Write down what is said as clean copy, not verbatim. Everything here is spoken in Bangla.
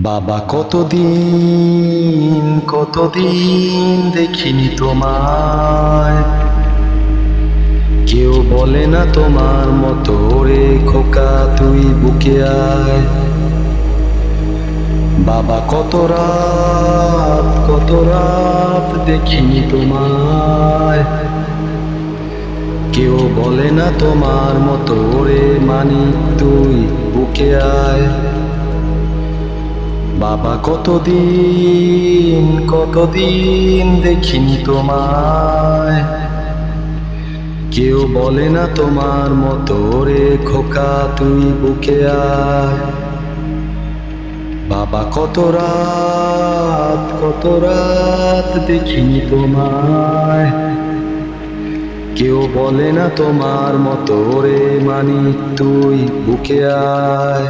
বাবা কতদিন কতদিন দেখিনি তোমায়, কেউ বলে না তোমার মতো রে খোকা তুই বুকে আয়। বাবা কত রাত দেখিনি তোমায়, কেউ বলে না তোমার মতো রে মানিক তুই বুকে আয়। বাবা কতদিন দেখিনি তোমায়, কেউ বলে না তোমার মতো রে খোকা তুই বুকে আয়। বাবা কত রাত দেখিনি তোমায়, কেউ বলে না তোমার মতো রে মানিক তুই বুকে আয়।